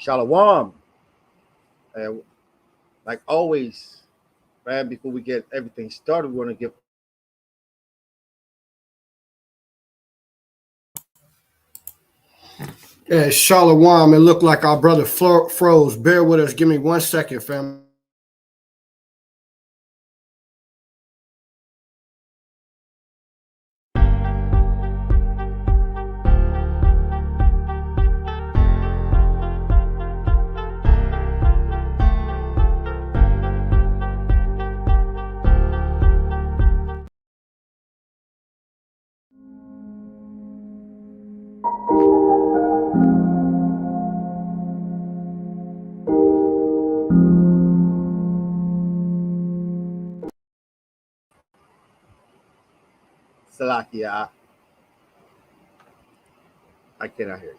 Shalom. And like always, man, before we get everything started, we want to give Shalom. It looked like our brother froze. Bear with us. Give me 1 second, fam. Salakia. I cannot hear you.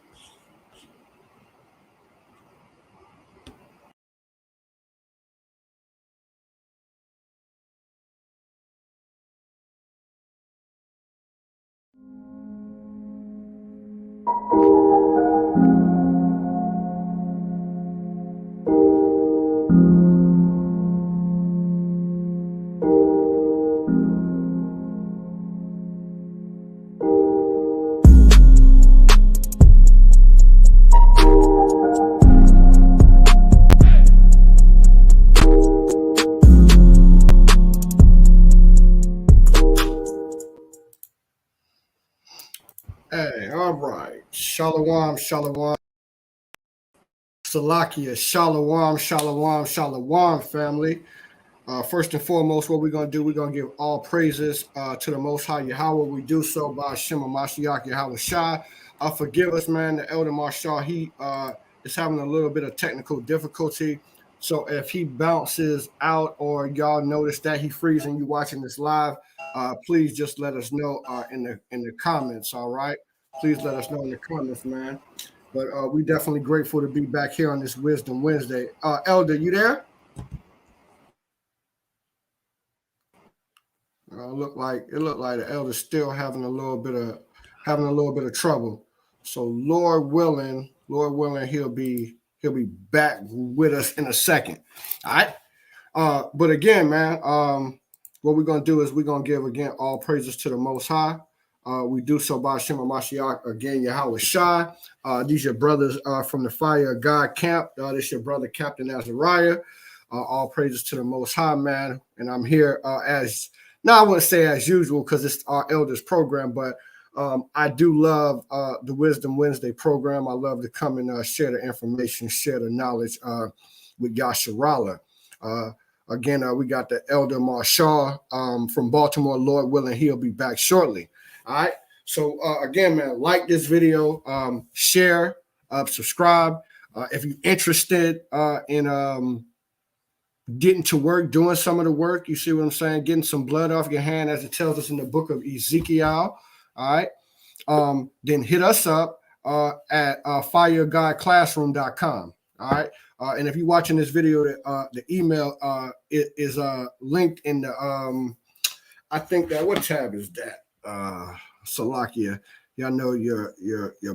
Hey, all right. Shalom, shalom. Salakia, shalom, family. First and foremost, what we're going to do, we're going to give all praises to the Most High Yahweh. We do so by Shema Mashiach Yahweh Shai. Forgive us, man. The Elder Marshal, he is having a little bit of technical difficulty. So if he bounces out or y'all notice that he freezes and you watching this live, please just let us know in the comments, all right? Please let us know in the comments, man. But we definitely grateful to be back here on this Wisdom Wednesday. Elder, you there? Look like the elder's still having a little bit of trouble. So Lord willing, he'll be back with us in a second. All right. But again, man, what we're gonna do is we're gonna give again all praises to the Most High. We do so by Shema Mashiach again, Yahweh Shai. These your brothers from the Fire of God camp. This your brother Capt AZARAYAH. All praises to the Most High, man. And I'm here I wouldn't say as usual because it's our elders program, but I do love the Wisdom Wednesday program. I love to come and share the information, share the knowledge with Yasharallah. Again, we got the Elder Marshal from Baltimore. Lord willing, he'll be back shortly. All right. So again, man, like this video, share, subscribe. If you're interested in getting to work, doing some of the work, you see what I'm saying? Getting some blood off your hand, as it tells us in the book of Ezekiel. All right. Then hit us up at firegodclassroom.com. All right. And if you're watching this video, the email is linked in the I think that what tab is that? Salakia. Y'all know your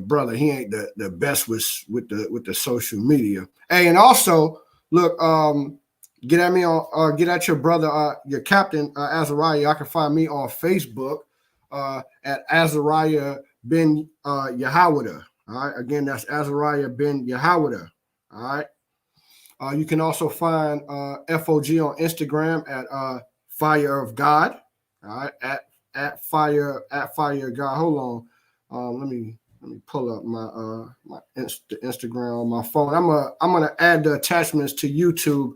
brother. He ain't the best with the social media. Hey, and also look, get at me on get at your brother, your Captain Azariah. Y'all can find me on Facebook at Azariah ben Yahawada. All right. Again, that's Azariah ben Yahawada. All right. You can also find FOG on Instagram at Fire of God. All right, at Fire God. Hold on, let me pull up my Instagram on my phone. I'm gonna add the attachments to YouTube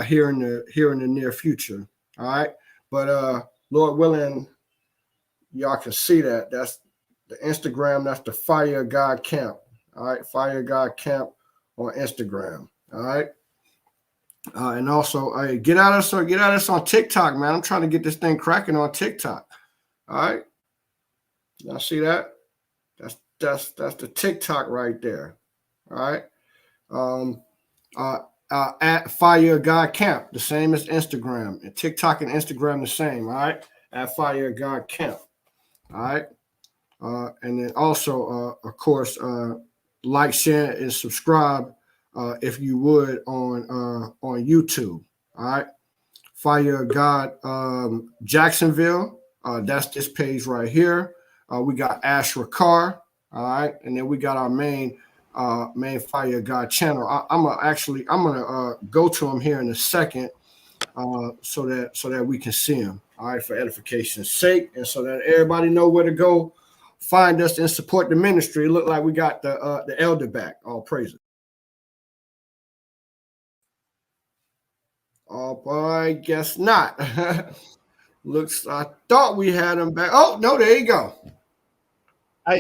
here in the near future. All right, but Lord willing, y'all can see that. That's the Instagram. That's the Fire God Camp. All right, Fire God Camp on Instagram. All right. And also, get at us on TikTok, man. I'm trying to get this thing cracking on TikTok. All right. Y'all see that? That's the TikTok right there. All right. At Fire God Camp, the same as Instagram. And TikTok and Instagram the same. All right. At Fire God Camp. All right. And then also, of course, like, share, and subscribe if you would, on YouTube. All right, Fire of God Jacksonville. That's this page right here. We got Ashra Carr. All right, and then we got our main Fire of God channel. I'm gonna go to him here in a second, so that we can see him. All right, for edification's sake, and so that everybody know where to go find us and support the ministry. It looked like we got the elder back. All praises. Oh boy, guess not. I thought we had him back. Oh no, there you go. I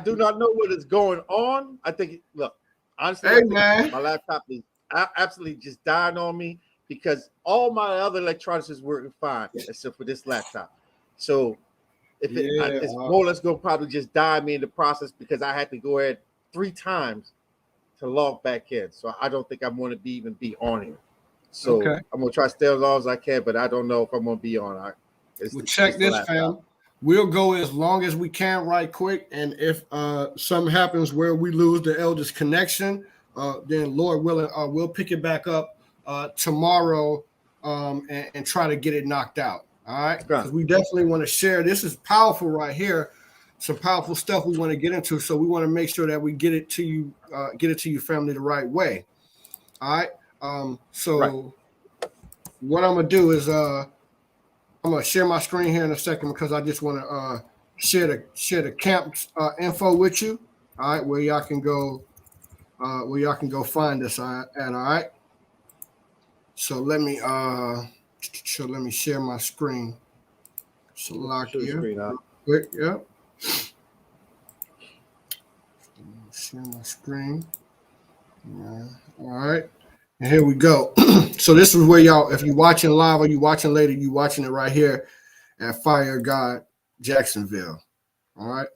do not know what is going on. I think look, honestly, hey, man. My laptop is absolutely just dying on me because all my other electronics is working fine except for this laptop. So it's more or less going to probably just die me in the process because I had to go ahead 3 times to log back in. So I don't think I'm going to be on here. So I'm going to try to stay as long as I can, but I don't know if I'm going to be on. We'll check this, fam. We'll go as long as we can right quick. And if something happens where we lose the elders connection, then Lord willing, we'll pick it back up tomorrow and try to get it knocked out. All right, because we definitely want to share. This is powerful right here. Some powerful stuff we want to get into. So we want to make sure that we get it to you, family, the right way. All right. What I'm gonna do is I'm gonna share my screen here in a second because I just want to share the camp info with you. All right, where y'all can go find us at. All right. So let me share my screen. So lock here. Quick, yeah. Share my screen. Yeah. All right. And here we go. So this is where y'all, if you're watching live or you're watching later, you're watching it right here at Fire God Jacksonville. All right.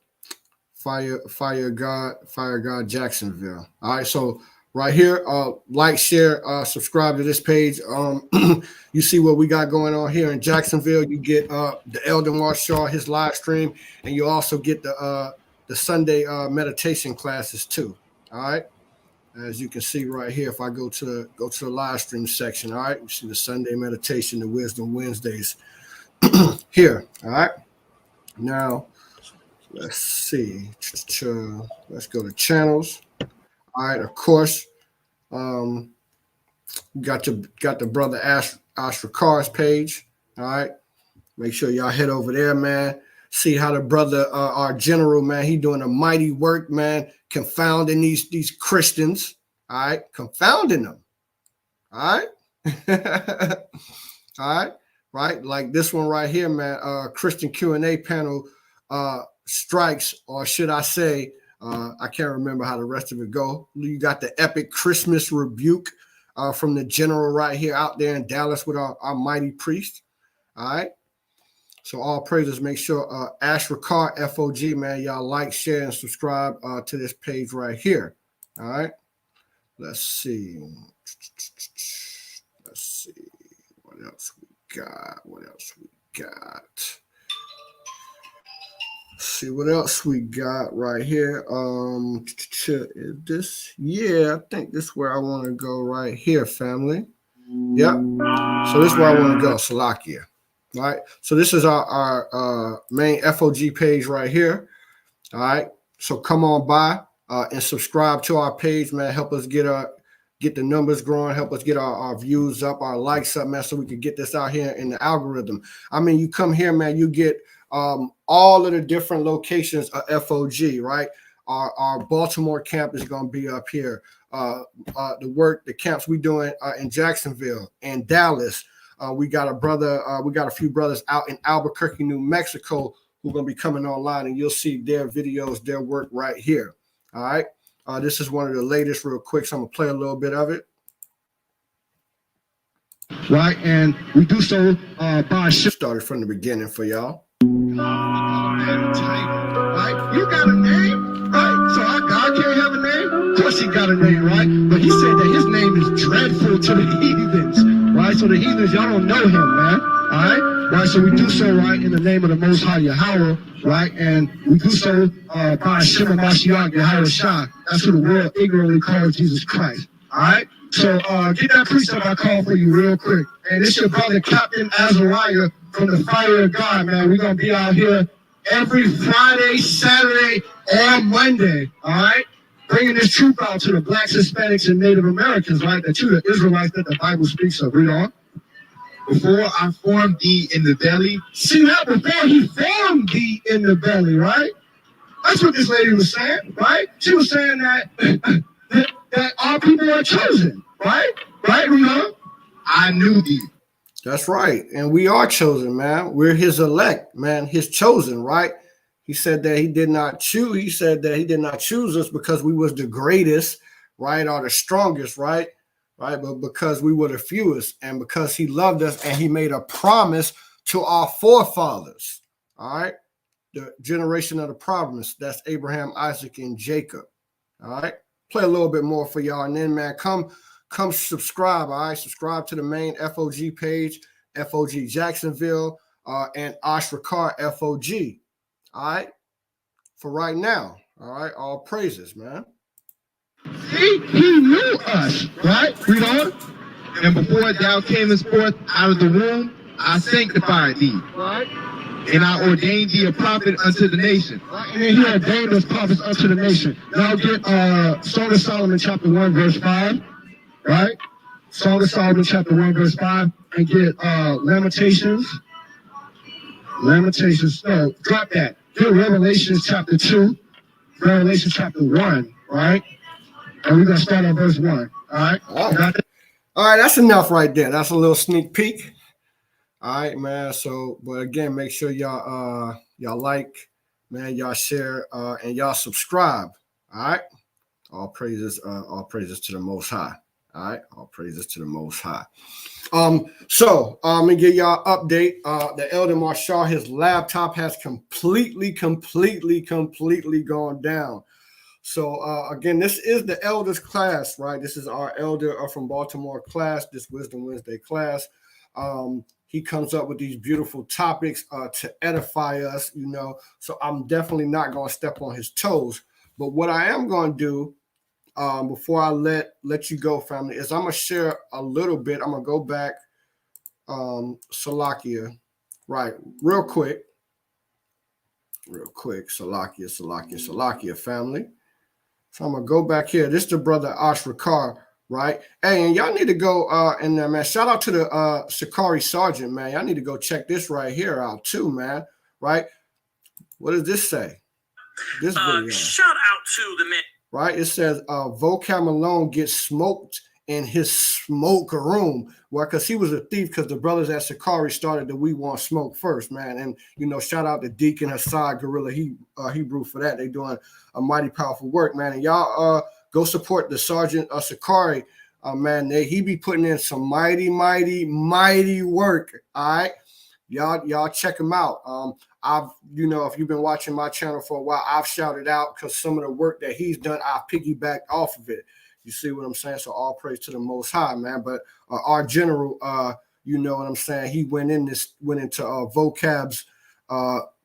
Fire God Jacksonville. All right. So right here, like, share, subscribe to this page. You see what we got going on here in Jacksonville. You get the Elder Marshall, his live stream, and you also get the Sunday meditation classes too. All right. As you can see right here, if I go to the live stream section, all right, you see the Sunday meditation, the Wisdom Wednesdays here. All right. Now, let's see. Let's go to channels. All right. Of course, got the brother Ashra Carr's page. All right. Make sure y'all head over there, man. See how the brother, our general, man, he doing a mighty work, man, confounding these Christians, all right, confounding them, all right, all right, like this one right here, man, Christian Q&A panel strikes, or should I say, I can't remember how the rest of it go. You got the epic Christmas rebuke from the general right here out there in Dallas with our mighty priest, all right. So all praises, make sure Ashra Carr, FOG, man, y'all like, share, and subscribe to this page right here. All right. Let's see. What else we got? See what else we got right here. Is this? Yeah, I think this is where I want to go right here, family. Yep. So this is where I want to go, Salakia. All right, so this is our main FOG page right here. All right, so come on by and subscribe to our page, man. Help us get the numbers growing. Help us get our views up, our likes up, man, so we can get this out here in the algorithm. I mean, you come here, man, you get all of the different locations of FOG, right? Our Baltimore camp is going to be up here. The camps we doing in Jacksonville and Dallas. We got a few brothers out in Albuquerque, New Mexico, who are going to be coming online, and you'll see their videos, their work right here. All right. This is one of the latest real quick, so I'm going to play a little bit of it. Right. And we do so by started from the beginning for y'all. Right. You got a name, right? So our God can't have a name? Of course he got a name, right? But he said that his name is dreadful to the heathens. Right, so the heathens, y'all don't know him, man. All right, right? So we do so, right, in the name of the Most High Yahweh, right? And we do so by Shema Mashiach Yahweh Shah. That's who the world ignorantly calls Jesus Christ, all right? So get that precept I call for you real quick. And it's your brother, Captain Azariah from the Fire of God, man. We're going to be out here every Friday, Saturday, or Monday, all right? Bringing this truth out to the blacks, Hispanics, and Native Americans, right? That you, the Israelites that the Bible speaks of. Read on. Before I formed thee in the belly. See that? Before he formed thee in the belly, right? That's what this lady was saying, right? She was saying that that our people are chosen, right? Right, Rita? I knew thee. That's right. And we are chosen, man. We're his elect, man, his chosen, right? He said that he did not choose. He said that he did not choose us because we was the greatest, right, or the strongest, right? Right, but because we were the fewest, and because he loved us and he made a promise to our forefathers, all right? The generation of the promise, that's Abraham, Isaac, and Jacob, all right? Play a little bit more for y'all, and then, man, come subscribe, all right? Subscribe to the main FOG page, FOG Jacksonville, and Ashrakar FOG, all right? For right now, all right? All praises, man. See, he knew us, right? Read on. And before thou camest forth out of the womb, I sanctified thee. Right. And I ordained thee a prophet unto the nation. Right. And then he ordained us prophets unto the nation. Now get Song of Solomon chapter 1, verse 5. Right? Song of Solomon chapter 1, verse 5. And get Lamentations. No, drop that. Get Revelations chapter 2. Revelation chapter 1, right? And we're going to start on verse 1. All right? All right, that's enough right there. That's a little sneak peek. All right, man. So, but again, make sure y'all like, man, y'all share, and y'all subscribe. All right? All praises to the Most High. All right? All praises to the Most High. So let me give y'all an update. The Elder Marshall, his laptop has completely gone down. So again, this is the elders class, right? This is our elder from Baltimore class, this Wisdom Wednesday class. He comes up with these beautiful topics to edify us, you know. So I'm definitely not going to step on his toes. But what I am going to do before I let you go, family, is I'm going to share a little bit. I'm going to go back, Salakia, right, real quick, Salakia, family. So I'm going to go back here. This is the brother Ashrakar, right? Hey, and y'all need to go in there, man. Shout out to the Sakari Sergeant, man. Y'all need to go check this right here out too, man, right? What does this say? This video. Shout out to the man. Right? It says Vocab Malone gets smoked in his smoke room. Well, because he was a thief, because the brothers at Sakari started the We Want Smoke first, man. And, you know, shout out to Deacon Hassad Gorilla Hebrew for that. They doing a mighty powerful work, man. And y'all go support the Sergeant Sakari, man. He be putting in some mighty work, all right? Y'all check him out. I've, you know, if you've been watching my channel for a while, I've shouted out because some of the work that he's done, I've piggybacked off of it. You see what I'm saying? So all praise to the Most High, man. But our general, you know what I'm saying? He went into Vocab's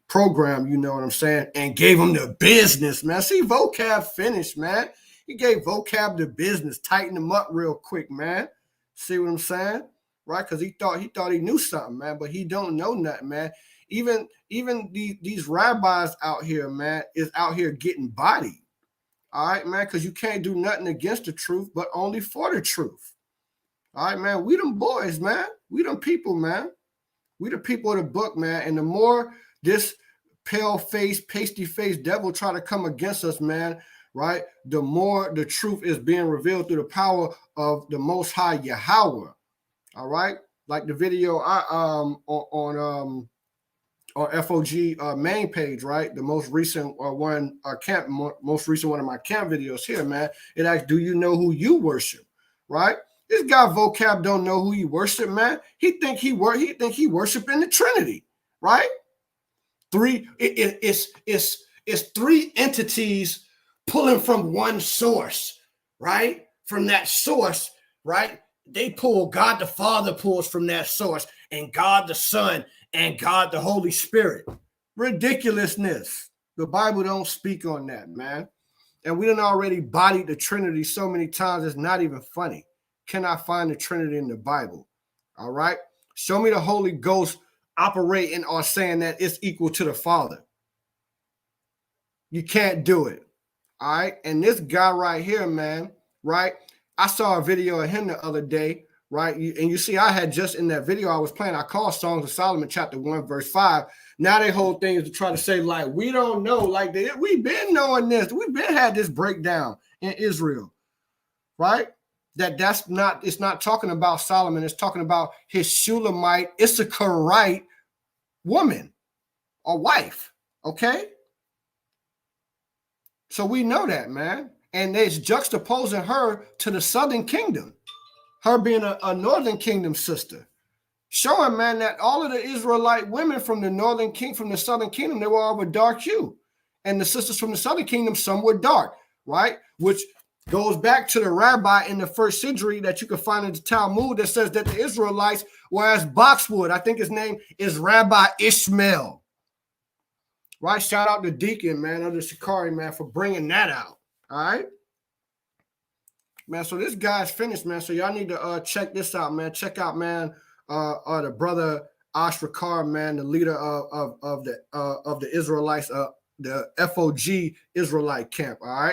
program, you know what I'm saying, and gave him the business, man. See, Vocab finished, man. He gave Vocab the business, tightened him up real quick, man. See what I'm saying? Right? Because he thought he knew something, man, but he don't know nothing, man. Even these rabbis out here, man, is out here getting bodied. All right, man, because you can't do nothing against the truth, but only for the truth. All right, man, we them boys, man. We them people, man. We the people of the book, man. And the more this pale-faced, pasty-faced devil try to come against us, man, right, the more the truth is being revealed through the power of the Most High Yahweh. All right, like the video on FOG main page, right? The most recent one, most recent one of my camp videos here, man. It asks, do you know who you worship? Right? This guy Vocab don't know who he worship, man. He think he worship in the Trinity, right? It's three entities pulling from one source, right? From that source, right? They pull, God the Father pulls from that source, and God the Son and God the Holy Spirit. Ridiculousness. The Bible don't speak on that, man. And we done already bodied the Trinity so many times, it's not even funny. Cannot find the Trinity in the Bible. All right? Show me the Holy Ghost operating or saying that it's equal to the Father. You can't do it. All right? And this guy right here, man, right? I saw a video of him the other day, right? And you see, I had just in that video I was playing, I called Songs of Solomon chapter 1, verse 5. Now their whole thing is to try to say, like, we don't know. Like, we've been knowing this. We've been had this breakdown in Israel, right? It's not talking about Solomon. It's talking about his Shulamite, Issacharite woman or wife, okay? So we know that, man. And it's juxtaposing her to the southern kingdom, her being a northern kingdom sister. Showing, man, that all of the Israelite women from the southern kingdom, they were all of a dark hue. And the sisters from the southern kingdom, some were dark, right? Which goes back to the rabbi in the first century that you can find in the Talmud that says that the Israelites were as boxwood. I think his name is Rabbi Ishmael. Right? Shout out to Deacon, man, of the Shikari, man, for bringing that out. All right? Man, so this guy's finished, man. So y'all need to check this out, man. Check out, man, the brother Ashrakar, man, the leader of the Israelites, the FOG Israelite camp. All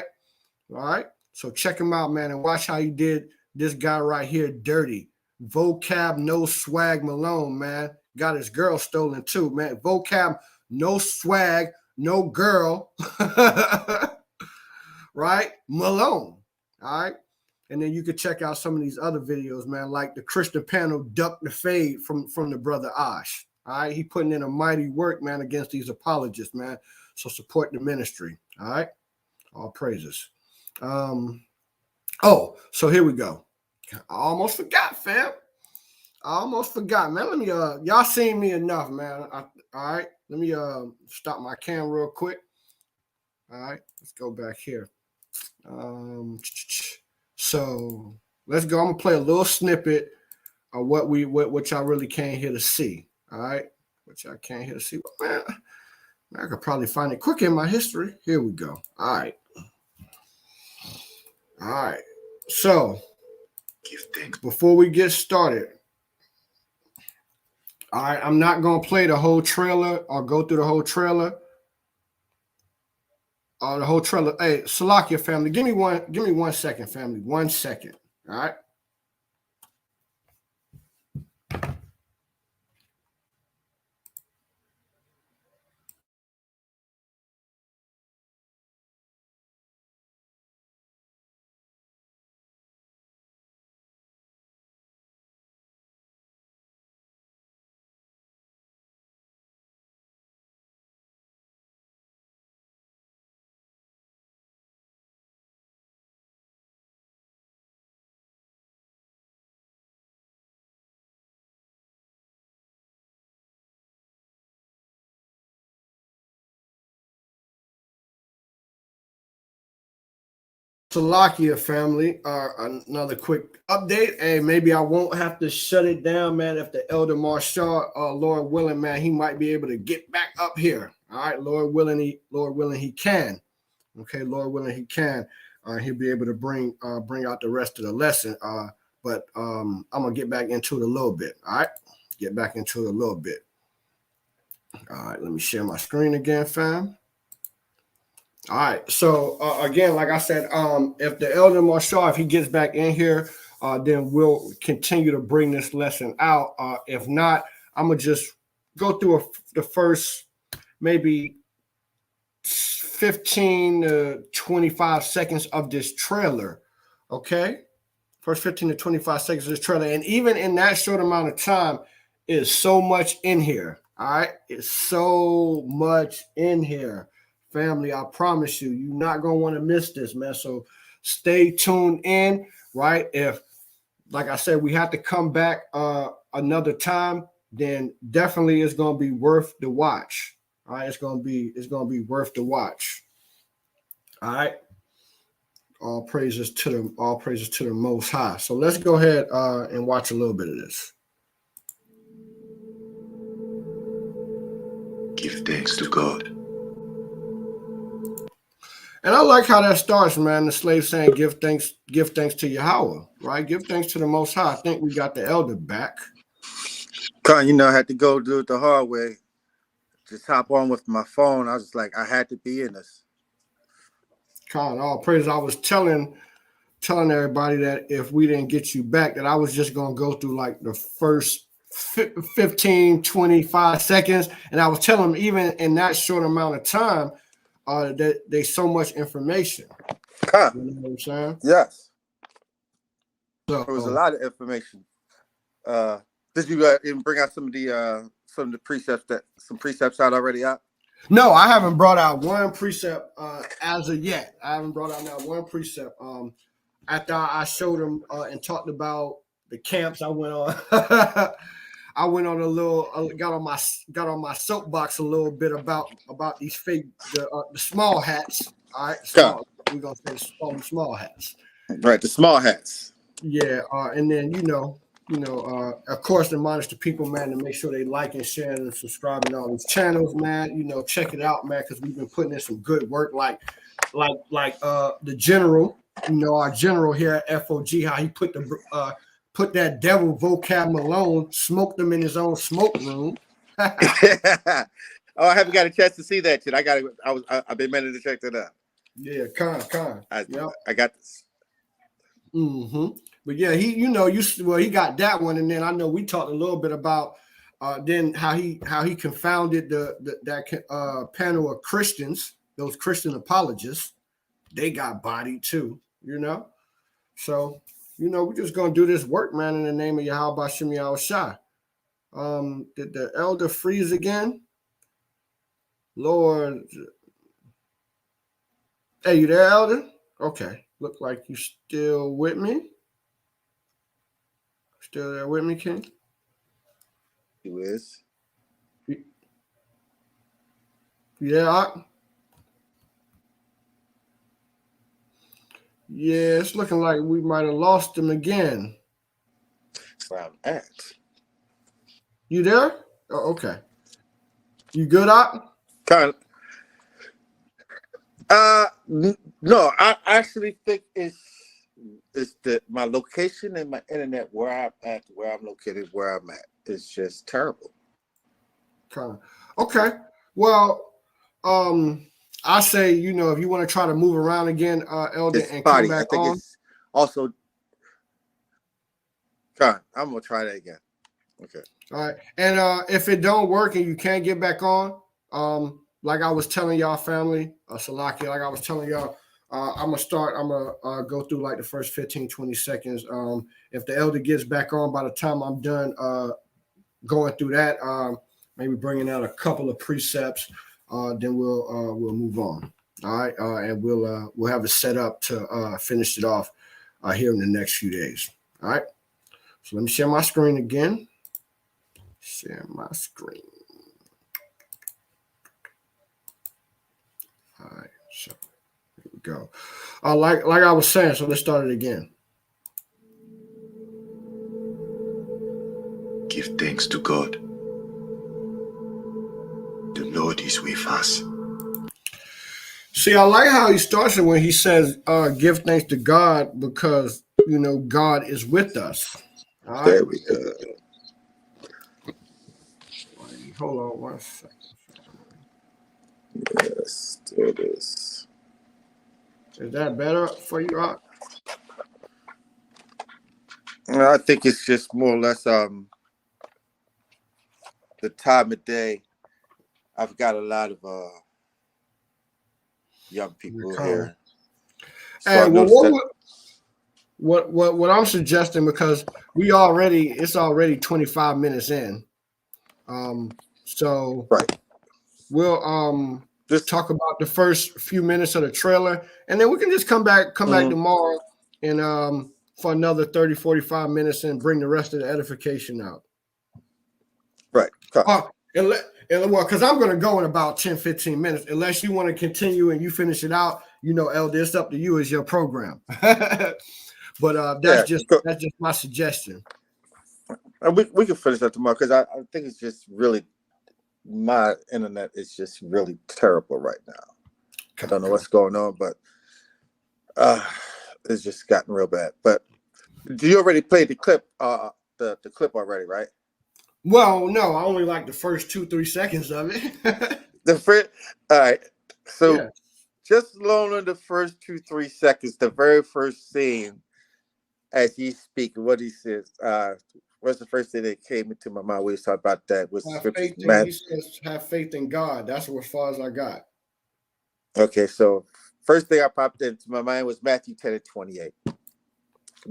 right. So check him out, man, and watch how he did this guy right here dirty. Vocab no swag Malone, man, got his girl stolen too, man. Vocab no swag, no girl, right? Malone. All right. And then you could check out some of these other videos, man, like the Christian panel Duck the Fade from the brother Ash. All right. He putting in a mighty work, man, against these apologists, man. So support the ministry. All right. All praises. So here we go. I almost forgot, fam. Man. Let me y'all seen me enough, man. All right. Let me stop my camera real quick. All right. Let's go back here. So let's go. I'm gonna play a little snippet of what y'all really came here to see. All right, what y'all came here to see. Man, I could probably find it quick in my history. Here we go. All right. So before we get started, all right, I'm not gonna play the whole trailer or go through the whole trailer. Hey, Salakia family, give me 1 second, family. 1 second. All right. Salakia family, another quick update. Hey, maybe I won't have to shut it down, man. If the Elder Marshall, Lord willing, man, he might be able to get back up here. All right, Lord willing, he can. Okay, Lord willing, he can. He'll be able to bring out the rest of the lesson. But I'm gonna get back into it a little bit. All right, get back into it a little bit. All right, let me share my screen again, fam. All right. So again, like I said, if the Elder Marshall, if he gets back in here, then we'll continue to bring this lesson out. If not, I'm gonna just go through the first maybe 15 to 25 seconds of this trailer. Okay, first 15 to 25 seconds of this trailer, and even in that short amount of time, is so much in here. All right, it's so much in here. Family, I promise you, you're not going to want to miss this, man. So stay tuned in, right? If, like I said, we have to come back another time, then definitely it's going to be worth the watch. All right, it's going to be worth the watch. All right. All praises to the Most High. So let's go ahead and watch a little bit of this. Give thanks to God. And I like how that starts, man. The slave saying, give thanks to Yahweh, right? Give thanks to the Most High. I think we got the elder back. Con, I had to go do it the hard way. Just hop on with my phone. I was like, I had to be in this. Con, all praise. I was telling everybody that if we didn't get you back, that I was just going to go through like the first 15, 25 seconds. And I was telling them, even in that short amount of time, that there's so much information. Huh. You know what I'm saying? Yes. So there was a lot of information. Did you even bring out some of the precepts out already out? No, I haven't brought out one precept as of yet. I haven't brought out not one precept. After I showed them and talked about the camps, I went on. I went on a little. Got on my soapbox a little bit about these fake the small hats. All right, we're gonna say small hats. Right, the small hats. Yeah, and then of course, admonish the people, man, to make sure they like and share and subscribe to all these channels, man. Check it out, man, because we've been putting in some good work, like the general, our general here at FOG, how he put that devil vocab Malone, smoked them in his own smoke room. Oh, I haven't got a chance to see that yet. I've been meaning to check that out. Yeah, I got this. Mm-hmm. But yeah, he got that one, and then I know we talked a little bit about then how he confounded that panel of Christians, those Christian apologists. They got bodied too, So, we're just gonna do this work, man, in the name of Yahweh Shem Yahushua. Did the elder freeze again? Lord, hey, you there, elder? Okay, look like you still with me. Still there with me, King? He is. Yeah. Yeah, it's looking like we might have lost him again. That's where I'm at. You there? Oh, okay. You good, Op? Kind of. No, I actually think it's my location and my internet where I'm located, where I'm at. It's just terrible. Okay. Well, I say, if you want to try to move around again, Elder, and come back I think on. It's also, I'm gonna try that again. Okay. All right. And if it don't work and you can't get back on, like I was telling y'all, family, Salakia, like I was telling y'all, I'm gonna go through like the first 15, 20 seconds. If the elder gets back on by the time I'm done going through that, maybe bringing out a couple of precepts, then we'll move on. All right, and we'll have it set up to finish it off here in the next few days. All right. So let me share my screen again. Share my screen. All right. So here we go. Like I was saying, so let's start it again. Give thanks to God. The Lord is with us. See, I like how he starts it when he says, give thanks to God because, God is with us. All right? There we go. Hold on 1 second. Yes, there it is. Is that better for you, Rock? I think it's just more or less the time of day. I've got a lot of young people here. So and what I'm suggesting, because it's already 25 minutes in. So right. We'll just talk about the first few minutes of the trailer, and then we can just come back tomorrow and for another 30, 45 minutes and bring the rest of the edification out. Right. Because I'm going to go in about 10, 15 minutes, unless you want to continue and you finish it out. Elder, it's up to you as your program. But that's just my suggestion. We can finish that tomorrow because I think it's just really my internet is just really terrible right now. I don't know what's going on, but it's just gotten real bad. But do you already played the clip? The clip already, right? Well, no, I only like the first 2-3 seconds of it. All right. So Yeah. just alone in the first 2-3 seconds, the very first scene, as he's speaking, what he says, what's the first thing that came into my mind when he talked about that? Was scriptures, man. He says, have faith in God. That's as far as I got. Okay, so first thing I popped into my mind was Matthew 10:28.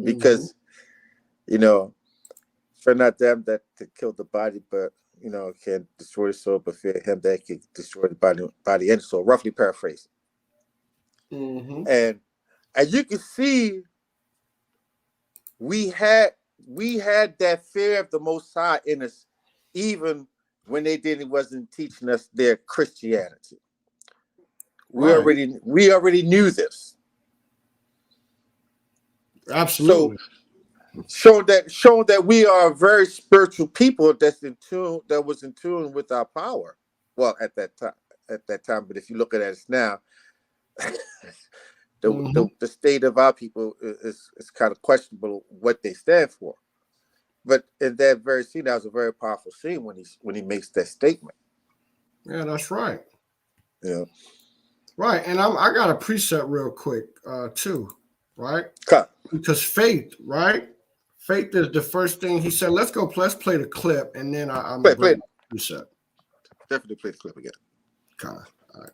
Because, fear not them that kill the body, but, can destroy the soul, but fear him that can destroy the body and soul, roughly paraphrased. Mm-hmm. And you can see we had that fear of the Most High in us, even when they wasn't teaching us their Christianity. We already knew this. Absolutely. So showing that we are a very spiritual people that was in tune with our power. Well, at that time, but if you look at us now, the state of our people is kind of questionable what they stand for. But in that very scene, that was a very powerful scene when he makes that statement. Yeah, that's right. Yeah. Right, and I got a preset real quick too, right? Cut. Because faith, right? Faith is the first thing he said. Let's play the clip, and then I'm play the preset. Definitely play the clip again. Kind of. All right.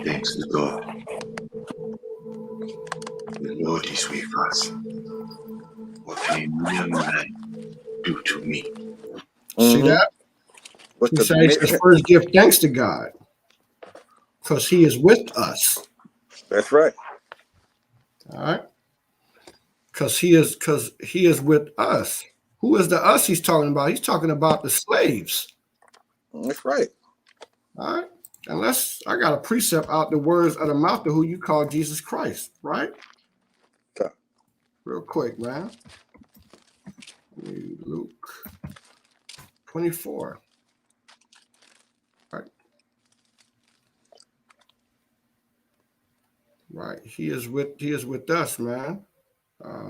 Thanks to God. The Lord is with us. What can a mere man do to me? See that? He says first give thanks to God because He is with us. That's right. All right. Because He is with us. Who is the us He's talking about? He's talking about the slaves. That's right. All right. And I got a precept out the words of the mouth of who you call Jesus Christ, right? Okay. Real quick, man. Luke 24. Right. Right. He is with us, man.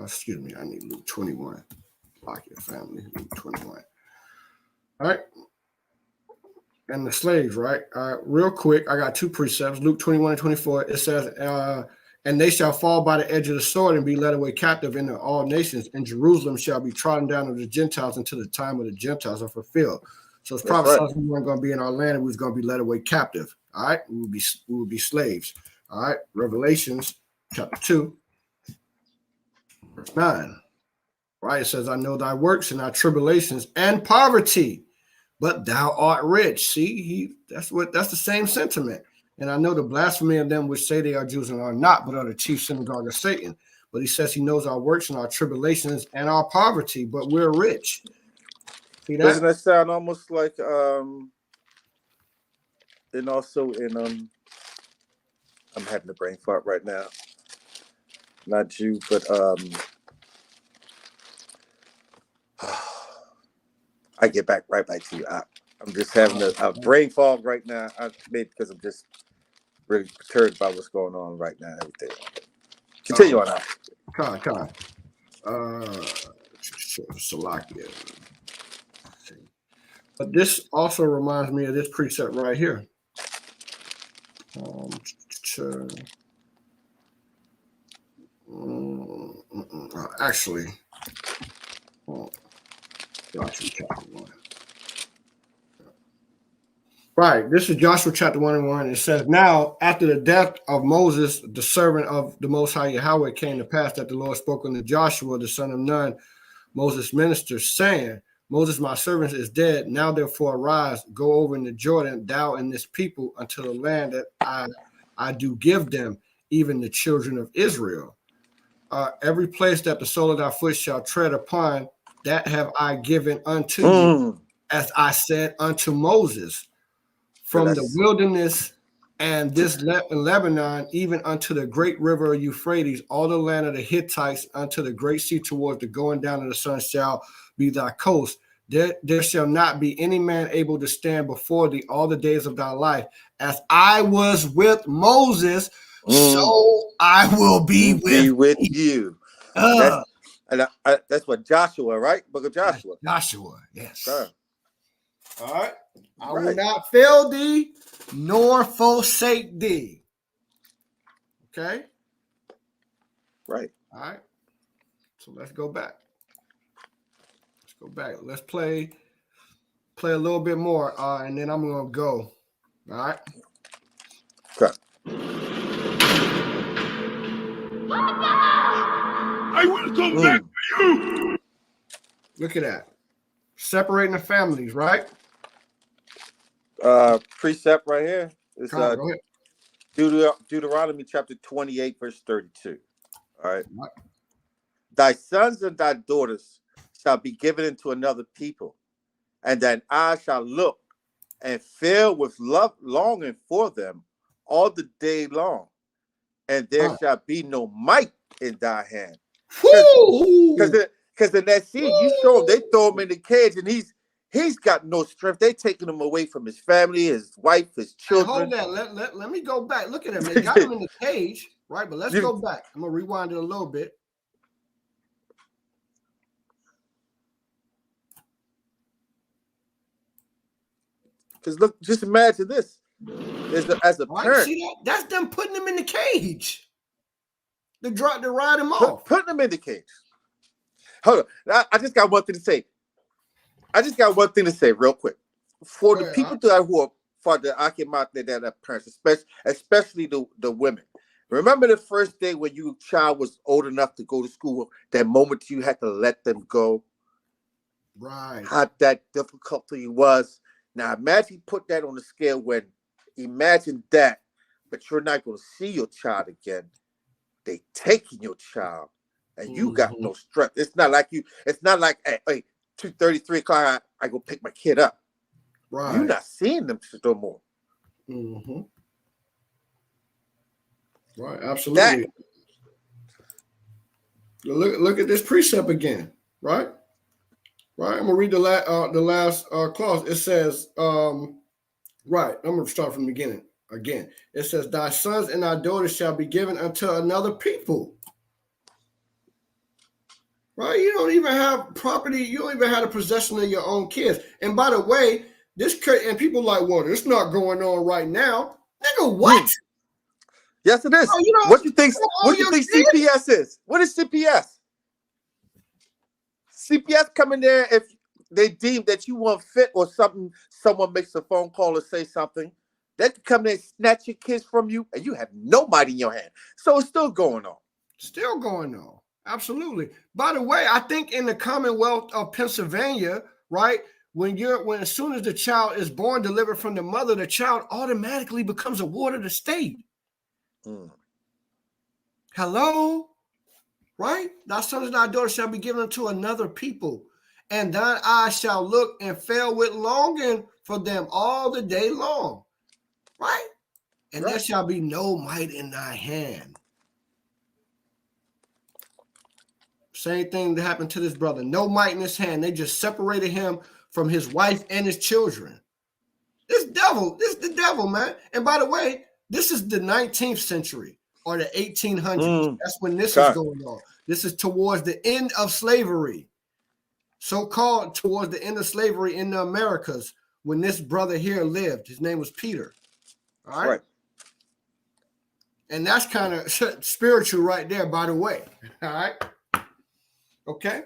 Excuse me, I need Luke 21. Lock your family, Luke 21. All right. And the slaves, right? Real quick, I got two precepts, Luke 21 and 24. It says, and they shall fall by the edge of the sword and be led away captive into all nations, and Jerusalem shall be trodden down of the Gentiles until the time of the Gentiles are fulfilled. So it's prophesied we weren't going to be in our land, and we was going to be led away captive. All right, we would be slaves. All right, Revelations chapter 2, verse 9. Right, it says, I know thy works and thy tribulations and poverty, but thou art rich. See, that's the same sentiment. And I know the blasphemy of them which say they are Jews and are not, but are the chief synagogue of Satan. But he says he knows our works and our tribulations and our poverty, but we're rich. See that? Doesn't that sound almost like and also in I'm having a brain fart right now. Not Jew, but I get right back to you. I'm just having a brain fog right now. Maybe because I'm just really perturbed by what's going on right now and everything. Continue on that. Con. Salakia. But this also reminds me of this precept right here. Actually, Joshua chapter 1. Right, this is Joshua chapter 1 and 1. It says, now after the death of Moses, the servant of the Most High Yahweh, came to pass that the Lord spoke unto Joshua, the son of Nun, Moses' minister, saying, Moses, my servant, is dead. Now therefore arise, go over in the Jordan, thou and this people, unto the land that I do give them, even the children of Israel. Every place that the sole of thy foot shall tread upon, that have I given unto you, as I said unto Moses. From the wilderness And this in Lebanon, even unto the great river of Euphrates, all the land of the Hittites, unto the great sea towards the going down of the sun shall be thy coast. There shall not be any man able to stand before thee all the days of thy life. As I was with Moses, so I will be with you. That's what Joshua, right? Book of Joshua. Joshua, yes. Sure. All right. I will not fail thee nor forsake thee. Okay. Right. All right. So let's go back. Let's play a little bit more, and then I'm gonna go. All right. Okay. I will come back for you. Look at that. Separating the families, right? Precept right here. It's go ahead. Deuteronomy chapter 28, verse 32. All right. What? Thy sons and thy daughters shall be given into another people, and thine eye shall look and fill with love longing for them all the day long, and there shall be no might in thy hand. Because in that scene, you show him, they throw him in the cage, and he's got no strength. They taking him away from his family, his wife, his children. Hey, hold on, let me go back. Look at him. They got him in the cage, right? But let's go back. I'm gonna rewind it a little bit. Because look, just imagine this. As a parent, see that? That's them putting him in the cage. To ride him off. Putting him in the cage. Hold on. I just got one thing to say. Real quick. For the people who are for the Akimate that are parents, especially the women. Remember the first day when your child was old enough to go to school, that moment you had to let them go. Right. How that difficulty was. Now imagine put that on the scale when imagine that, but you're not going to see your child again. They taking your child, and you got no strength. It's not like hey 2:30, 3 o'clock, I go pick my kid up. Right. You're not seeing them no more. Mm-hmm. Right, absolutely. Look at this precept again, right? Right, I'm gonna read the last clause. It says, right, I'm gonna start from the beginning again. It says, thy sons and thy daughters shall be given unto another people. Right, you don't even have property, you don't even have the possession of your own kids. And by the way, and people like, well, it's not going on right now. Nigga, what? Yes, it is. Oh, what you think CPS is? What is CPS? CPS come in there if they deem that you want fit or something. Someone makes a phone call or say something. They can come in and snatch your kids from you, and you have nobody in your hand. So it's still going on. Still going on. Absolutely. By the way, I think in the Commonwealth of Pennsylvania, right, when as soon as the child is born, delivered from the mother, the child automatically becomes a ward of the state. Hello? Right? Thy sons and thy daughters shall be given to another people, and thine eyes shall look and fail with longing for them all the day long. Right? And there shall be no might in thy hand. Same thing that happened to this brother. No might in his hand. They just separated him from his wife and his children. This is the devil, man. And by the way, this is the 19th century or the 1800s. That's when this is going on. This is towards the end of slavery. So-called towards the end of slavery in the Americas when this brother here lived. His name was Peter. All right. And that's kind of spiritual right there, by the way. All right. Okay.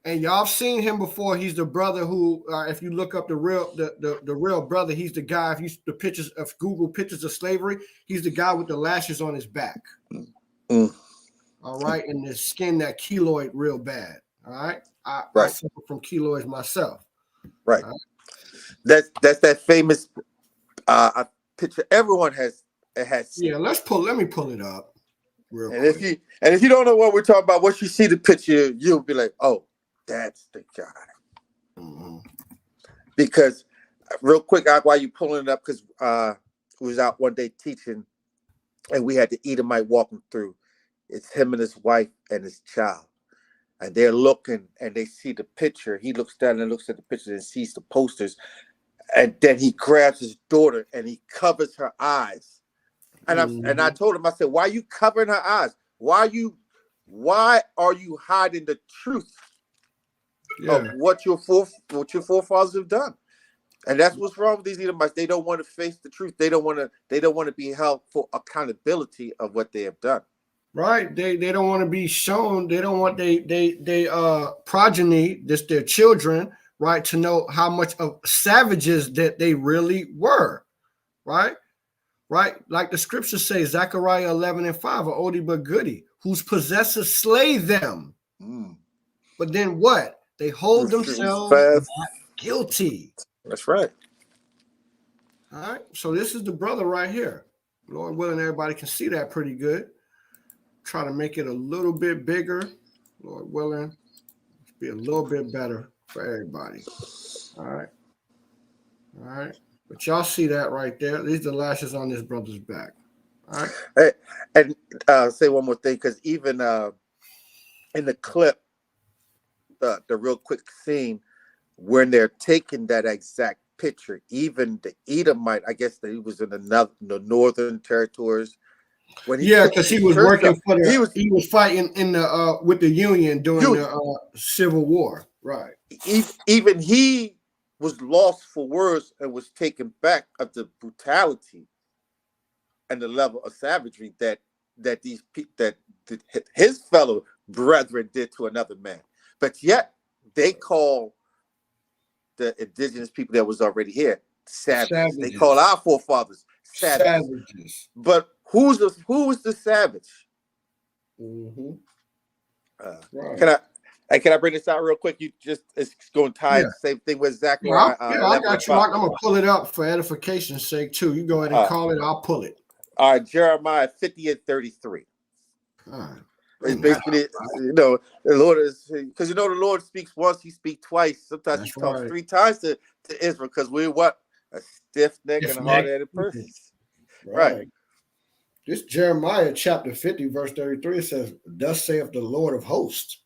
And y'all have seen him before. He's the brother who, if you look up the real brother, he's the guy. If you the pictures of Google pictures of slavery, he's the guy with the lashes on his back. All right, and the skin that keloid real bad. All right, I suffer from keloids myself. Right. That's that famous picture. Everyone has seen. Yeah, let me pull it up. Real quick. If you don't know what we're talking about, once you see the picture, you'll be like, oh. That's the guy. Because real quick, while you pulling it up, because was out one day teaching, and we had the Edomite walking through. It's him and his wife and his child. And they're looking and they see the picture. He looks down and looks at the picture and sees the posters. And then he grabs his daughter and he covers her eyes. And I told him, I said, why are you covering her eyes? Why are you hiding the truth of what your forefathers have done? And that's what's wrong with these Edomites. They don't want to face the truth. They don't want to be held for accountability of what they have done. Right. They don't want to be shown. They don't want they progeny, just their children, right, to know how much of savages that they really were. Right. Right. Like the scriptures say, Zechariah 11:5, a oldie but goodie, whose possessors slay them. But then what? They hold themselves not guilty. That's right. All right. So this is the brother right here. Lord willing, everybody can see that pretty good. Try to make it a little bit bigger. Lord willing, be a little bit better for everybody. All right. All right. But y'all see that right there. These are the lashes on this brother's back. All right. Hey, and say one more thing, because even in the clip, the real quick scene when they're taking that exact picture, even the Edomite, I guess that he was in the northern territories. When because he was working for he was fighting in the with the Union during the Civil War, right? Even he was lost for words and was taken back of the brutality and the level of savagery that his fellow brethren did to another man. But yet they call the indigenous people that was already here savages. They call our forefathers savages. But who was the savage? Right. Can I bring this out real quick? It's going to tie the same thing with Zechariah. I got you. I'm gonna pull it up for edification's sake too. You go ahead and call it. I'll pull it. All right, Jeremiah 50:33. All right. It's basically, the Lord is, because the Lord speaks once, he speaks twice. Sometimes he talks 3 times to Israel, because we're what? A stiff neck and a hard-headed person. Right. This Jeremiah chapter 50, verse 33, it says, thus saith the Lord of hosts,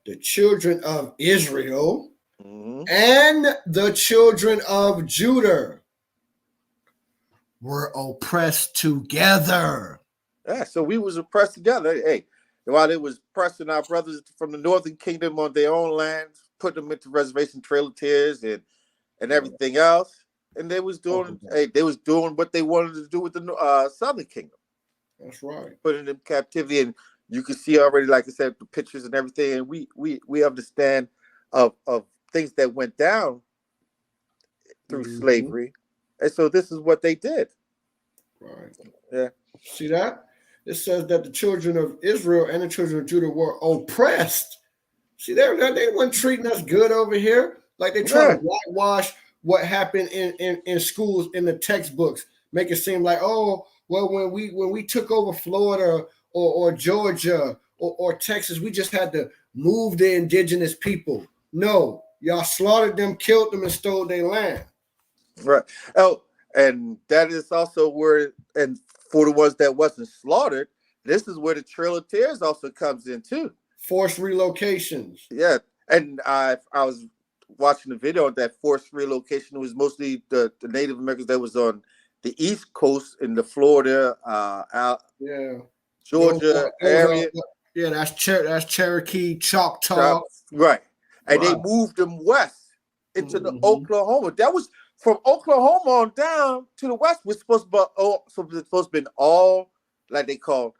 the children of Israel and the children of Judah were oppressed together. Yeah, so we was oppressed together. Hey, while they was pressing our brothers from the northern kingdom on their own land, putting them into reservation trail of tears and everything else, and they was doing what they wanted to do with the southern kingdom. That's right. Putting them in captivity, and you can see already, like I said, the pictures and everything, and we understand of things that went down through slavery, and so this is what they did. Right. Yeah. See that? It says that the children of Israel and the children of Judah were oppressed. See, they weren't treating us good over here. Like they trying to whitewash what happened in schools, in the textbooks, make it seem like, oh, well, when we took over Florida or Georgia or Texas, we just had to move the indigenous people. No, y'all slaughtered them, killed them, and stole their land. Right. Oh, and that is also where, and for the ones that wasn't slaughtered, this is where the Trail of Tears also comes in too. Forced relocations. Yeah, and I was watching the video of that forced relocation. It was mostly the Native Americans that was on the East Coast in the Florida, Georgia area. That's Cherokee, Choctaw. Right, and they moved them west into the Oklahoma. That was from Oklahoma on down to the west. We're supposed to be all like they call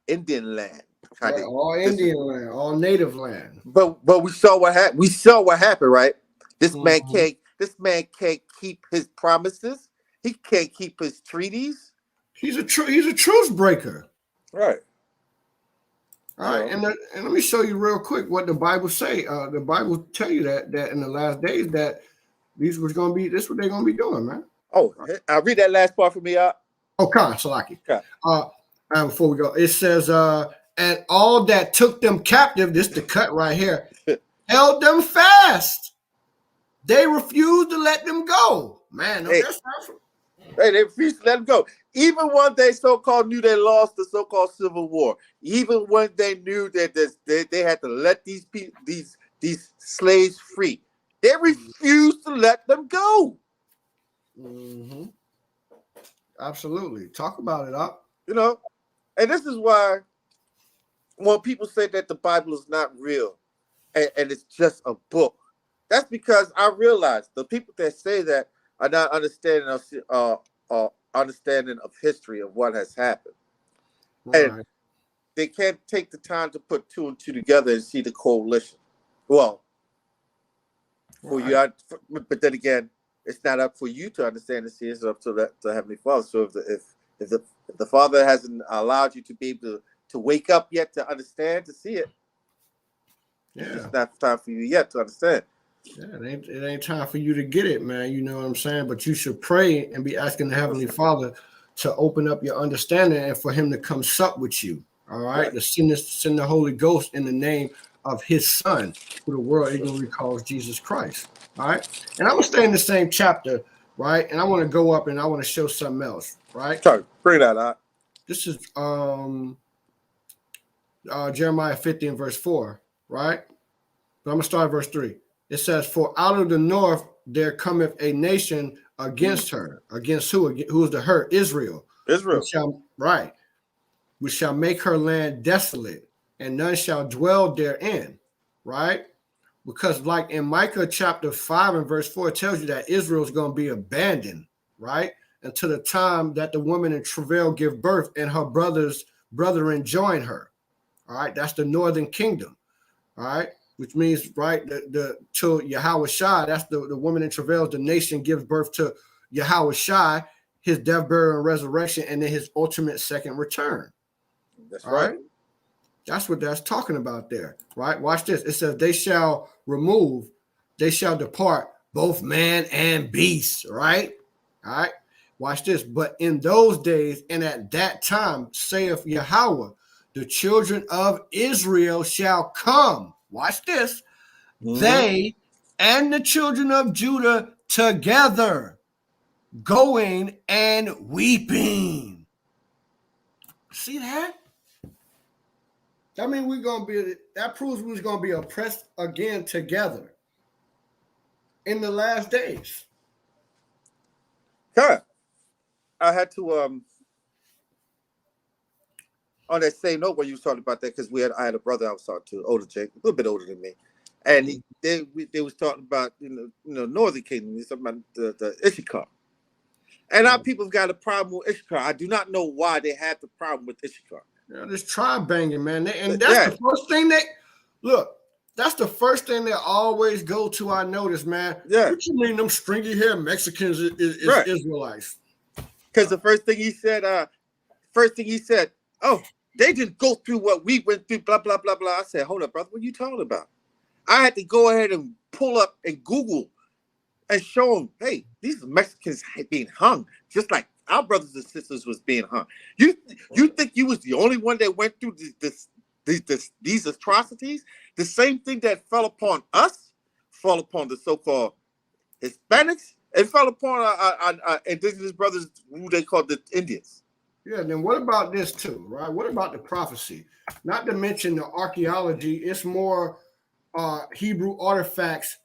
Indian land. All Indian land, all native land. But we saw what happened. We saw what happened, right? This man can't keep his promises. He can't keep his treaties. He's a truce breaker. Right. All right, and let me show you real quick what the Bible say. The Bible tell you that in the last days that this what they're gonna be doing, man. Oh, I'll read that last part for me out. Oh, Salaki. Okay. Before we go, it says, and all that took them captive, this the cut right here, held them fast. They refused to let them go. Man, no, that's not Hey, they refused to let them go. Even when they so-called knew they lost the so-called Civil War, even when they knew that they had to let these people, these slaves free, they refused to let them go. Mm-hmm. Absolutely. Talk about it, up. You know, and this is why when people say that the Bible is not real and it's just a book, that's because I realize the people that say that are not understanding of history of what has happened. Right. And they can't take the time to put two and two together and see the coalition. Well, for you, but then again, it's not up for you to understand and see. It's up to the Heavenly Father. So if the Father hasn't allowed you to be able to wake up yet to understand, to see it, it's just not time for you yet to understand. Yeah, it ain't time for you to get it, man. You know what I'm saying? But you should pray and be asking the Heavenly Father to open up your understanding and for him to come sup with you. All right. To send the Holy Ghost in the name of his Son, who the world ignorantly calls Jesus Christ. All right. And I'm gonna stay in the same chapter, right? And I want to go up and I want to show something else, right? Sorry, bring that out. This is Jeremiah 50 and verse 4, right? But I'm gonna start at verse 3. It says, "For out of the north there cometh a nation against her." Against who? Who is the her? Israel. Israel. Which shall make her land desolate, and none shall dwell therein. Right? Because like in Micah chapter 5 and verse 4, it tells you that Israel is going to be abandoned, right? Until the time that the woman in travail give birth and her brethren join her. All right, that's the northern kingdom. All right. Which means, right, to Yahweh Shai, that's the woman in travail, the nation gives birth to Yahweh Shai, his death, burial, and resurrection, and then his ultimate second return. That's right. That's what that's talking about there, right? Watch this. It says, they shall depart, both man and beast, right? All right. Watch this. But in those days and at that time, saith Yahweh, the children of Israel shall come. Watch this. Mm-hmm. They and the children of Judah together, going and weeping. See that? I mean, that proves we're going to be oppressed again together in the last days. Okay. I had to on that same note when you was talking about that, because I had a brother I was talking to, older Jake, a little bit older than me, and they was talking about Northern Kingdom. He's talking about the Issachar, and our people have got a problem with Issachar. I do not know why they had the problem with Issachar. Yeah, this tribe banging, man, and that's the first thing that's the first thing they always go to. I notice, man. Yeah. What you mean them stringy hair Mexicans is right. Israelites? Because the first thing he said, oh, they didn't go through what we went through, blah, blah, blah, blah. I said, hold up, brother, what are you talking about? I had to go ahead and pull up and Google and show them, hey, these Mexicans being hung, just like our brothers and sisters was being hung. You think you was the only one that went through these atrocities? The same thing that fell upon us, fell upon the so-called Hispanics, and fell upon our indigenous brothers who they called the Indians. Yeah, then what about this too, right? What about the prophecy? Not to mention the archaeology, it's more Hebrew artifacts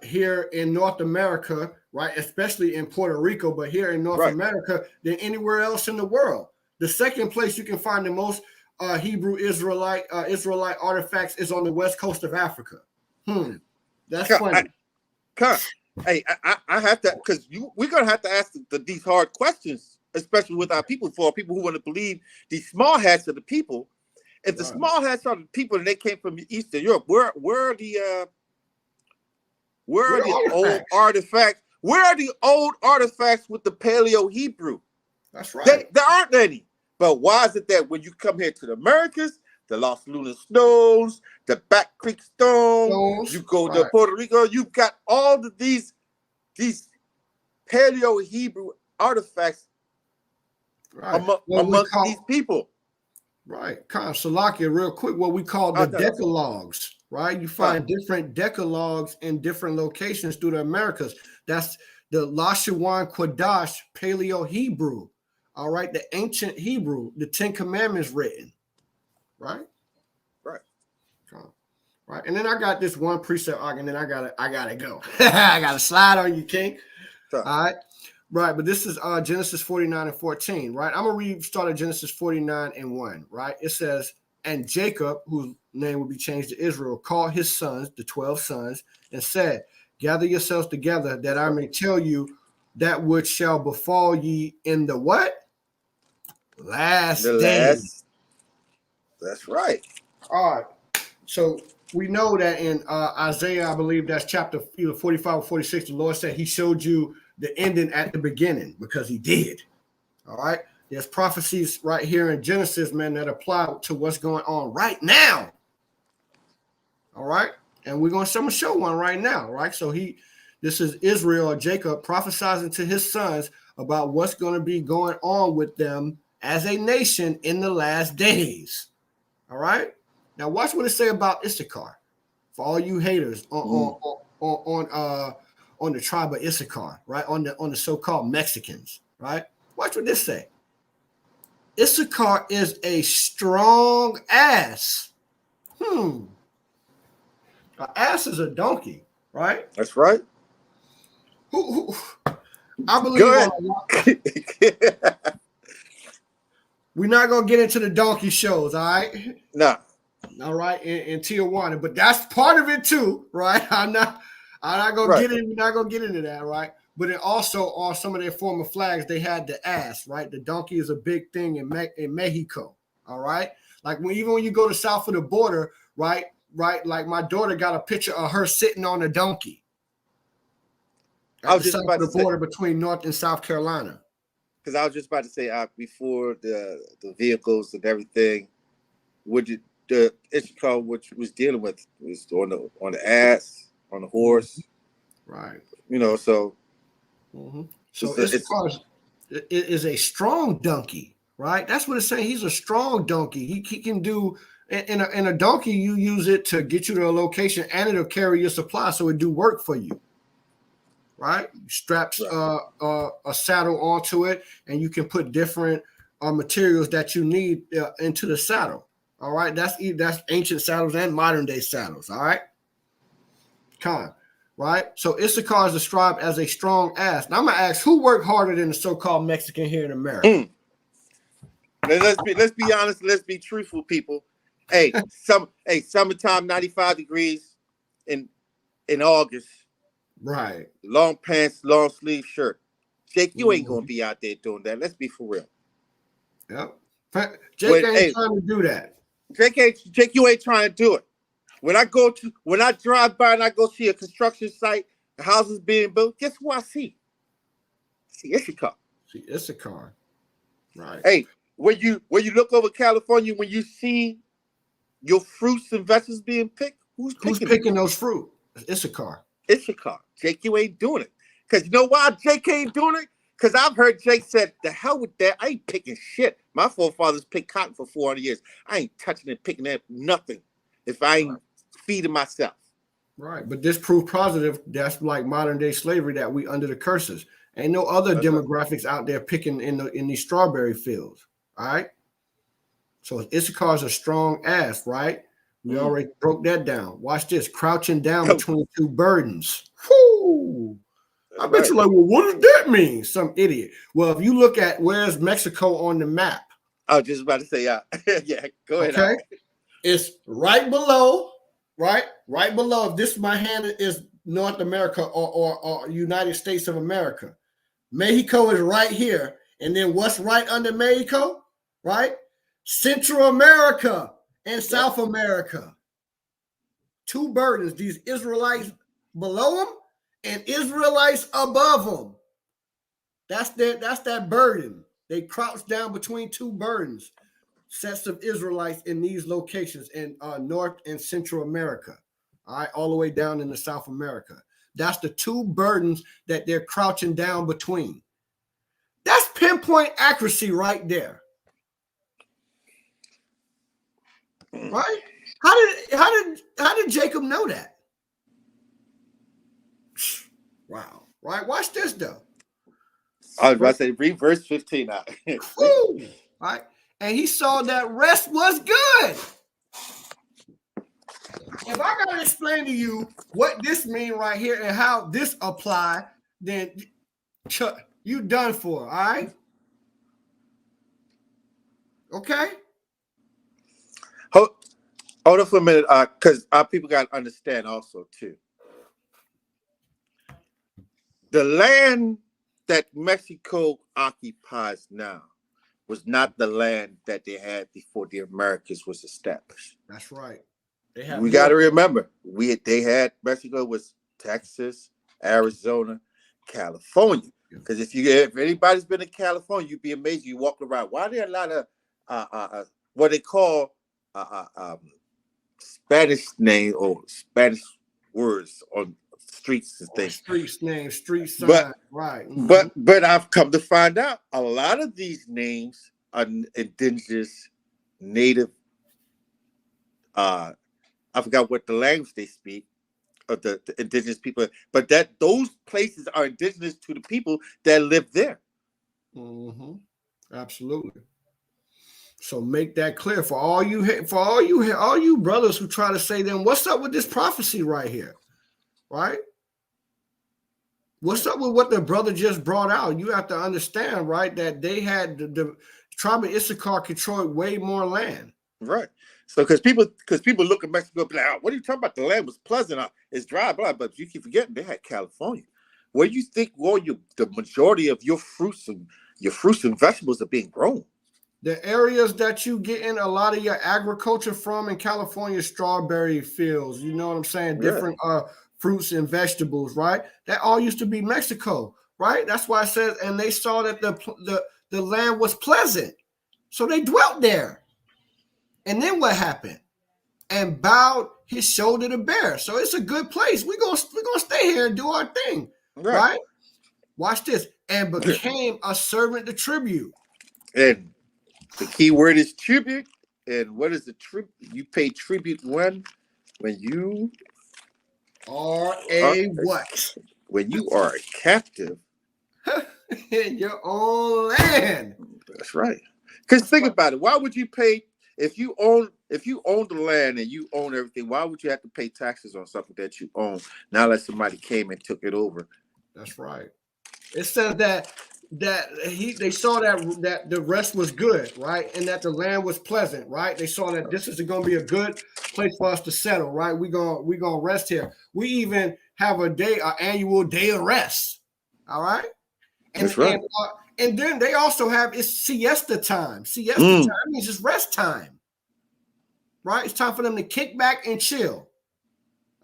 here in North America, right? Especially in Puerto Rico, but here in North America than anywhere else in the world. The second place you can find the most Hebrew Israelite artifacts is on the west coast of Africa. That's funny. Hey, I have to, because we're gonna have to ask these hard questions, especially with our people, for people who want to believe these small hats of the people. If the small hats are the people and they came from Eastern Europe, where are the old artifacts? Where are the old artifacts with the Paleo Hebrew? That's right. There aren't any. But why is it that when you come here to the Americas, the Los Lunas Stones, the Back Creek Stones, you go to Puerto Rico, you've got all of these Paleo Hebrew artifacts amongst these people. Right. Salakia, real quick, what we call the decalogues, right? You find different decalogues in different locations through the Americas. That's the Lashawan Quadash Paleo-Hebrew, all right, the ancient Hebrew, the 10 Commandments written, right? Right. Right. And then I got this one precept argument, and I gotta go. I gotta slide on you, King. Sure. All right. Right. But this is Genesis 49:14, right? I'm gonna start at Genesis 49:1, right? It says, and Jacob, whose name will be changed to Israel, called his sons, the 12 sons, and said, gather yourselves together that I may tell you that which shall befall ye in the what? Last day. That's right. All right. So we know that in Isaiah, I believe that's chapter either 45 or 46, the Lord said he showed you the ending at the beginning because he did. All right. There's prophecies right here in Genesis, man, that apply to what's going on right now. All right. And we're going to show one right now. Right. So this is Israel or Jacob prophesizing to his sons about what's going to be going on with them as a nation in the last days. All right. Now watch what it say about Issachar for all you haters on the tribe of Issachar, right? On the so-called Mexicans, right? Watch what this say. Issachar is a strong ass. An ass is a donkey, right? That's right. Who I believe we're not gonna get into the donkey shows, all right? No. All right, in Tijuana, but that's part of it too, right? I'm not gonna get in. We're not gonna get into that, right? But it also on some of their former flags, they had the ass, right? The donkey is a big thing in Mexico, all right? Like even when you go to south of the border, right? Like my daughter got a picture of her sitting on a donkey at the south of the border between North and South Carolina. Because I was just about to say, before the vehicles and everything, the Issachar which was dealing with was on the ass, on the horse, right? You know, so so Issachar is a strong donkey, right? That's what it's saying. He's a strong donkey. He can do in a donkey. You use it to get you to a location, and it'll carry your supply, so it do work for you, right? Straps a saddle onto it, and you can put different materials that you need into the saddle. All right, that's ancient saddles and modern day saddles. All right, right. So Issachar is described as a strong ass. Now I'm gonna ask, who worked harder than the so-called Mexican here in America? Let's be honest. Let's be truthful, people. Hey, summertime, 95 degrees in August. Right. Long pants, long sleeve shirt. Jake, you ain't gonna be out there doing that. Let's be for real. Yep. Jake ain't trying to do that. Jake, you ain't trying to do it. When I drive by and I go see a construction site, the houses being built, guess who I see? See Issachar. Right. Hey, when you look over California, when you see your fruits and vegetables being picked, who's picking those fruit? Issachar. Jake, you ain't doing it. Because you know why Jake ain't doing it? Because I've heard Jake said, the hell with that. I ain't picking shit. My forefathers picked cotton for 400 years. I ain't touching it, picking that, nothing. If I ain't feeding myself. Right. But this proof positive, that's like modern day slavery, that we under the curses. Ain't no other demographics out there picking in these strawberry fields. All right. So Issachar's a strong ass, right? We already broke that down. Watch this. Crouching down between two burdens. Whoo! I bet you're like, well, what does that mean? Some idiot. Well, if you look at where's Mexico on the map. I was just about to say, yeah, go ahead. Okay. It's right below, right? Right below. If this my hand is North America or United States of America. Mexico is right here. And then what's right under Mexico? Right? Central America and South America. Two burdens. These Israelites below them and Israelites above them. That's that burden. They crouch down between two burdens. Sets of Israelites in these locations in North and Central America. All right, all the way down into South America. That's the two burdens that they're crouching down between. That's pinpoint accuracy right there. Right? How did Jacob know that? Wow. Right? Watch this though. I was about to say, read verse 15 out. Right? And he saw that rest was good. If I gotta explain to you what this means right here and how this apply, then you done for, all right? Okay? Hold on for a minute, because our people got to understand also, too. The land that Mexico occupies now was not the land that they had before the Americas was established. That's right. We got to remember, Mexico was Texas, Arizona, California. Because if anybody's been in California, you'd be amazed. You walk around. Why are there a lot of what they call Spanish name or Spanish words on streets and things? Street sign, right? But I've come to find out a lot of these names are indigenous, native. I forgot what the language they speak of the indigenous people, but that those places are indigenous to the people that live there. Absolutely. So make that clear for all you brothers who try to say, then what's up with this prophecy right here, right? What's up with what the brother just brought out? You have to understand, right, that they had the tribe of Issachar controlled way more land, right? So because people look at Mexico and be like, oh, what are you talking about? The land was pleasant, it's dry, blah, but you keep forgetting they had California, where you think the majority of your fruits and vegetables are being grown. The areas that you get in a lot of your agriculture from in California, strawberry fields, you know what I'm saying? Different fruits and vegetables, right? That all used to be Mexico, right? That's why I said, and they saw that the land was pleasant, so they dwelt there. And then what happened? And bowed his shoulder to bear. So it's a good place. We're gonna stay here and do our thing, right? Watch this. And became a servant to tribute. And the key word is tribute. And what is the tribute? You pay tribute when you are what? When you are a captive in your own land. That's right. Because think about it. Why would you pay if you own the land and you own everything? Why would you have to pay taxes on something that you own now that somebody came and took it over? That's right. It says that they saw that the rest was good, right, and that the land was pleasant, right. They saw that this is going to be a good place for us to settle, right. We're gonna rest here. We even have an annual day of rest. All right. And, that's right. And then they also have it's siesta time. Siesta time means it's rest time, right? It's time for them to kick back and chill.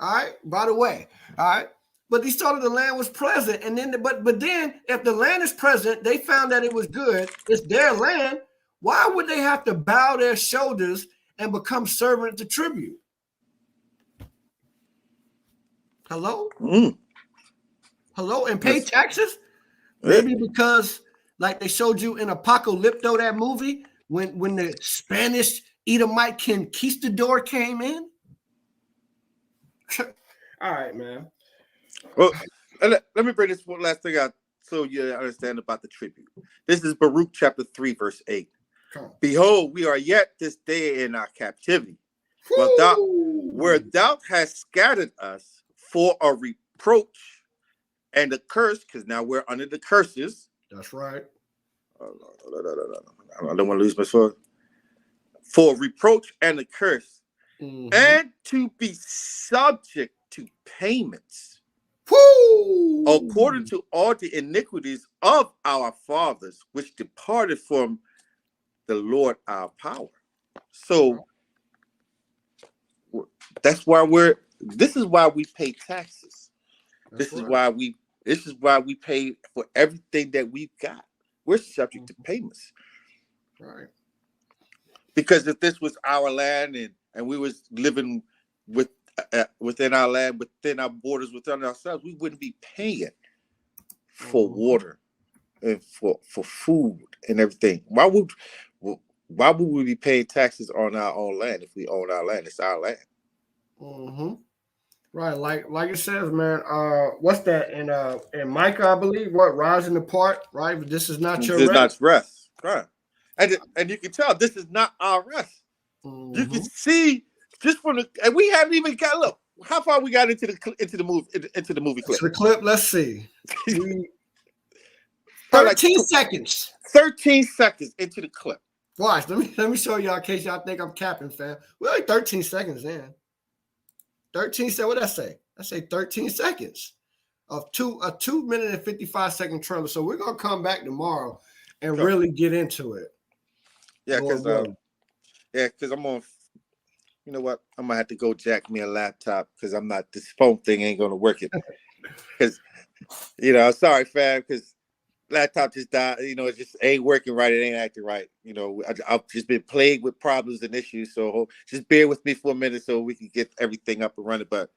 All right. By the way, all right. But they saw that the land was pleasant, and then but then if the land is present, they found that it was good. It's their land. Why would they have to bow their shoulders and become servant to tribute? Hello, hello, and pay taxes? Maybe because, like they showed you in Apocalypto, that movie, when the Spanish Edomite conquistador came in. All right, man. Well, let me bring this one last thing out so you understand about the tribute. This is Baruch chapter 3, verse 8. Behold, we are yet this day in our captivity, where thou hast scattered us for a reproach and a curse, because now we're under the curses. That's right. I don't want to lose my sword. For reproach and a curse, and to be subject to payments. According to all the iniquities of our fathers, which departed from the Lord our power. So that's why this is why we pay taxes. This is why we pay for everything that we've got. We're subject to payments. Right. Because if this was our land and we was living within our land, within our borders, within ourselves, we wouldn't be paying for water and for food and everything. Why would we be paying taxes on our own land if we own our land? It's our land. Right, like it says, man. What's that in Micah, I believe? What rising apart, right? But this is not your This is rest. not rest. Right. And you can tell this is not our rest. Mm-hmm. You can see just from the, and we haven't even got, look how far we got into the movie clip. The clip. Let's see. 13 seconds. 13 seconds into the clip. Watch. Let me show y'all in case y'all think I'm capping, fam. We're like 13 seconds in. 13 seconds. What did I say? I say 13 seconds of a 2 minute and 55-second trailer. So we're gonna come back tomorrow and really get into it. Yeah, because I'm on. You know what? I'm gonna have to go jack me a laptop because I'm not. This phone thing ain't gonna work it. Because sorry, fam. Because laptop just died. It just ain't working right. It ain't acting right. I've just been plagued with problems and issues. So just bear with me for a minute so we can get everything up and running. But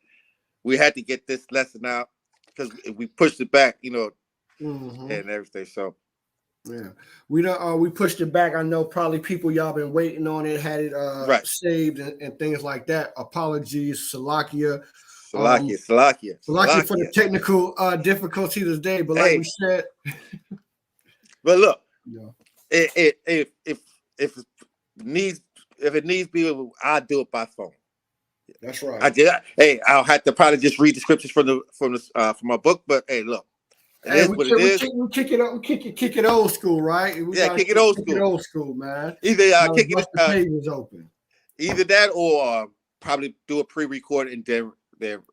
we had to get this lesson out because we pushed it back. And everything. So. Yeah, we pushed it back. I know probably people y'all been waiting on it, had it saved and things like that. Apologies, Salakia for the technical difficulty today. But like we said, but look, if it needs be, I'll do it by phone. That's right. I did. Hey, I'll have to probably just read the scriptures from my book. But hey, look. We kick it old school, right? Kick it old school. Old school, man. Either kick it the pages open. Either that or probably do a pre-record and then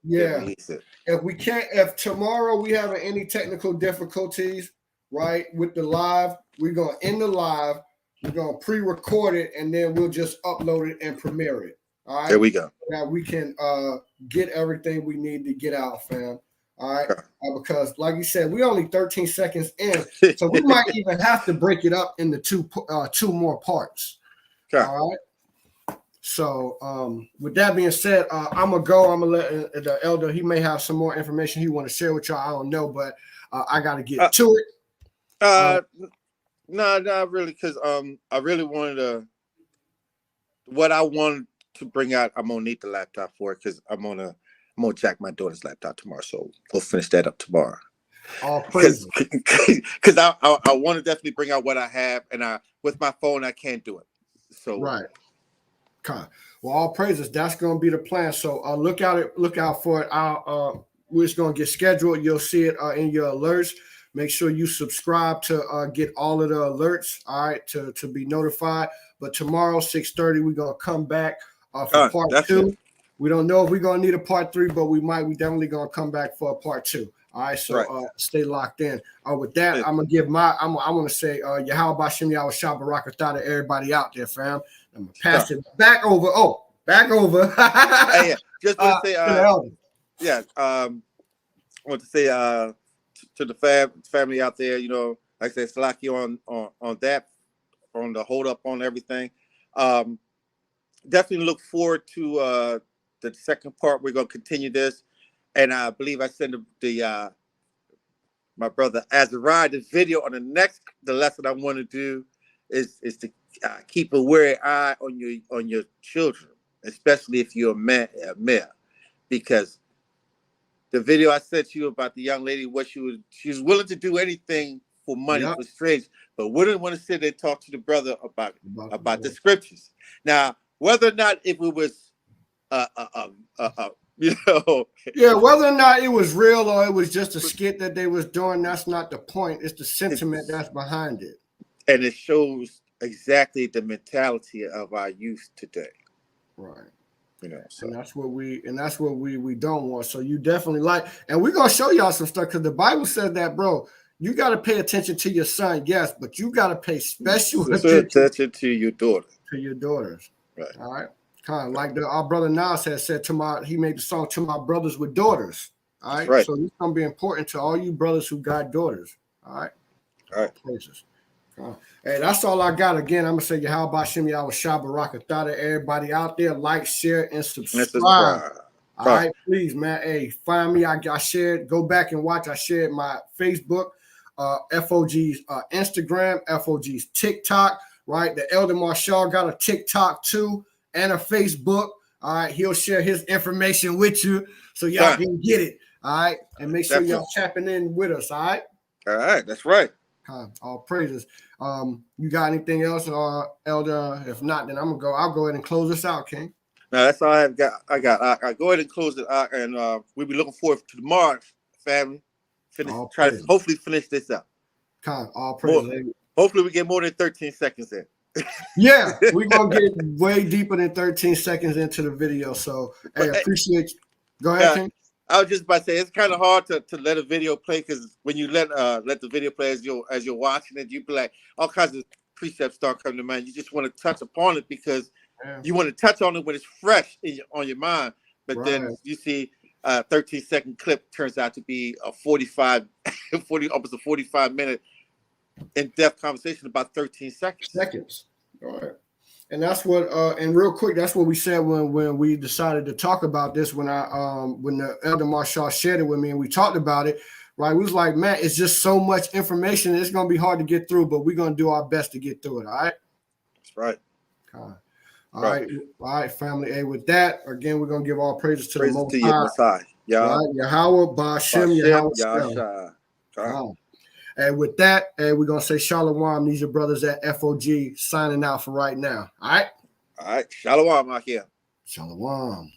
release it. If tomorrow we have any technical difficulties, right, with the live, we're gonna end the live. We're gonna pre-record it and then we'll just upload it and premiere it. All right. There we go. Now we can get everything we need to get out, fam. All right, because like you said, we only 13 seconds in, so we might even have to break it up into two more parts. Okay. All right. So with that being said, I'm gonna let the elder. He may have some more information he want to share with y'all. I don't know, but I got to get to it. No, not really, because I really wanted what I wanted to bring out. I'm gonna need the laptop for it because I'm gonna jack my daughter's laptop tomorrow, so we'll finish that up tomorrow. Because I want to definitely bring out what I have, and with my phone I can't do it. So right. Okay. Well, all praises. That's going to be the plan. So look out for it. We're just going to get scheduled. You'll see it in your alerts. Make sure you subscribe to get all of the alerts. All right, to be notified. But tomorrow 6:30 we're going to come back for part 2. We don't know if we're gonna need a part 3, but we might. We definitely gonna come back for a part 2. All right, so stay locked in. With that, I'm gonna give I want to say, Yahweh Shem Yahweh Shah Barakatah to everybody out there, fam. I'm gonna pass it back over. Back over. Hey, just want to say, I want to say to the family out there, like I said, Salaki on that, on the hold up on everything. Definitely look forward to the second part. We're gonna continue this, and I believe I sent my brother Azariah the video on the lesson I want to do is to keep a wary eye on your children, especially if you're a male, because the video I sent you about the young lady, she was willing to do anything for money for strangers, but wouldn't want to sit there and talk to the brother about the scriptures. Now, whether or not if it was whether or not it was real or it was just a skit that they was doing, that's not the point. It's the sentiment that's behind it, and it shows exactly the mentality of our youth today, right? So. And that's what we don't want. So you definitely and we're gonna show y'all some stuff because the Bible says that, bro. You got to pay attention to your son, yes, but you got to pay special attention to your daughter. To your daughters, right? All right. Kind of like our brother Nas has said he made the song to my brothers with daughters. All right. So it's gonna be important to all you brothers who got daughters. All right. All right. Praises. Hey, that's all I got. Again, I'm gonna say Yahweh Shem Yahweh Shah Barakatah to everybody out there. Like, share, and subscribe. All right, please, man. Hey, find me. I shared. Go back and watch. I shared my Facebook, FOG's Instagram, FOG's TikTok. Right. The Elder Marshall got a TikTok too and a Facebook. All right, he'll share his information with you so y'all can get it. All right, and make sure y'all tapping in with us. All right. All right, that's right. All praises. You got anything else, Elder? If not, then I'm gonna go. I'll go ahead and close this out, King. No, that's all I've got. I go ahead and close it out, and we'll be looking forward to tomorrow, family. Try to hopefully finish this up. All praises. Hopefully, we get more than 13 seconds in. Yeah, we're gonna get way deeper than 13 seconds into the video. So, hey, appreciate you. Go ahead, King. I was just about to say it's kind of hard to let a video play because when you let the video play as you're watching it, you be like all kinds of precepts start coming to mind. You just want to touch upon it because you want to touch on it when it's fresh on your mind. But then you see 13-second clip turns out to be a 45, almost a 45-minute in-depth conversation about 13 seconds. All right. And that's what, and real quick, that's what we said when we decided to talk about this. When the Elder Marshall shared it with me and we talked about it, right? We was like, man, it's just so much information. It's gonna be hard to get through, but we're gonna do our best to get through it. All right. That's right. All right, family. Hey, with that, again, we're gonna give all praises to the Most High. Yahweh, Ba'Shem, Yahweh. And with that, we're going to say Shalom. These are brothers at FOG signing out for right now. All right? All right. Shalom out here. Shalom.